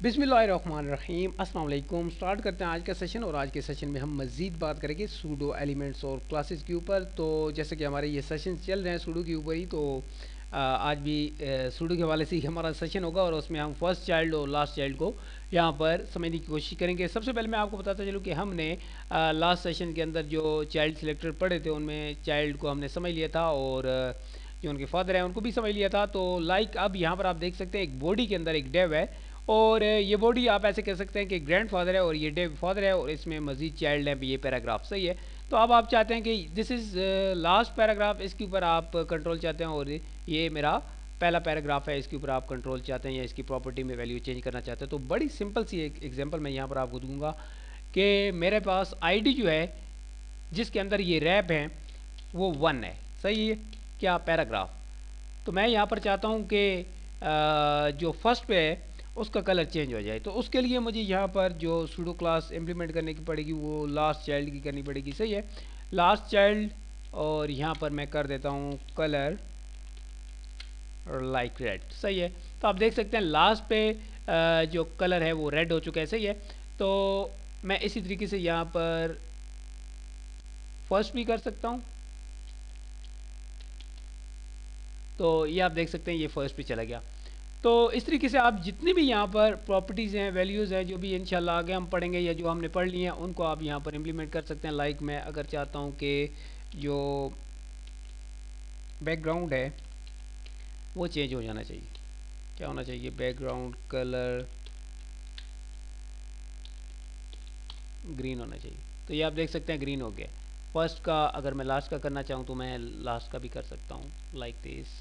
बिस्मिल्लाहिर्रहमानिर्रहीम अस्सलाम वालेकुम। स्टार्ट करते हैं आज का सेशन और आज के सेशन में हम मज़ीद बात करेंगे सूडो एलिमेंट्स और क्लासेस के ऊपर। तो जैसे कि हमारे ये सेशन चल रहे हैं सूडो के ऊपर ही, तो आज भी सूडो के हवाले से ही हमारा सेशन होगा और उसमें हम फर्स्ट चाइल्ड और लास्ट चाइल्ड को यहाँ पर समझने की कोशिश करेंगे। सबसे पहले मैं आपको बताता चलूँ कि हमने लास्ट सेशन के अंदर जो चाइल्ड सिलेक्टर पढ़े थे उनमें चाइल्ड को हमने समझ लिया था और जो उनके फादर हैं उनको भी समझ लिया था। तो लाइक अब यहाँ पर आप देख सकते हैं एक बॉडी के अंदर एक डेव है और ये बॉडी आप ऐसे कह सकते हैं कि ग्रैंडफादर है और ये डेव फादर है और इसमें मजीद चाइल्ड है। ये पैराग्राफ सही है। तो अब आप चाहते हैं कि दिस इज़ लास्ट पैराग्राफ, इसके ऊपर आप कंट्रोल चाहते हैं और ये मेरा पहला पैराग्राफ है, इसके ऊपर आप कंट्रोल चाहते हैं या इसकी प्रॉपर्टी में वैल्यू चेंज करना चाहते हैं। तो बड़ी सिंपल सी एक एग्जांपल मैं यहाँ पर आपको दूंगा कि मेरे पास आईडी जो है जिसके अंदर ये रैप है वो 1 है, सही है क्या पैराग्राफ। तो मैं यहाँ पर चाहता हूँ कि जो फर्स्ट पे है उसका कलर चेंज हो जाए। तो उसके लिए मुझे यहाँ पर जो सूडो क्लास इम्प्लीमेंट करने की पड़ेगी वो लास्ट चाइल्ड की करनी पड़ेगी, सही है। लास्ट चाइल्ड और यहाँ पर मैं कर देता हूँ कलर लाइक रेड, सही है। तो आप देख सकते हैं लास्ट पे जो कलर है वो रेड हो चुका है, सही है। तो मैं इसी तरीके से यहाँ पर फर्स्ट भी कर सकता हूँ। तो ये आप देख सकते हैं ये फर्स्ट पे चला गया। तो इस तरीके से आप जितनी भी यहाँ पर प्रॉपर्टीज़ हैं, वैल्यूज़ हैं, जो भी इंशाल्लाह आगे हम पढ़ेंगे या जो हमने पढ़ लिए हैं उनको आप यहाँ पर इम्प्लीमेंट कर सकते हैं। लाइक मैं अगर चाहता हूँ कि जो बैकग्राउंड है वो चेंज हो जाना चाहिए, क्या होना चाहिए, बैकग्राउंड कलर ग्रीन होना चाहिए। तो ये आप देख सकते हैं ग्रीन हो गया फर्स्ट का। अगर मैं लास्ट का करना चाहूँ तो मैं लास्ट का भी कर सकता हूँ, like this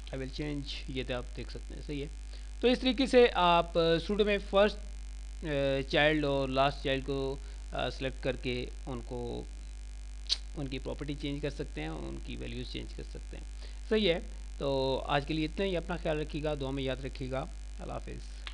I will change. ये तो आप देख सकते हैं, सही है। तो इस तरीके से आप सूडो में फर्स्ट चाइल्ड और लास्ट चाइल्ड को सेलेक्ट करके उनको उनकी प्रॉपर्टी चेंज कर सकते हैं, उनकी वैल्यूज़ चेंज कर सकते हैं, सही है। तो आज के लिए इतना ही। अपना ख्याल रखिएगा, दुआ में याद रखिएगा। अल्लाह हाफिज़।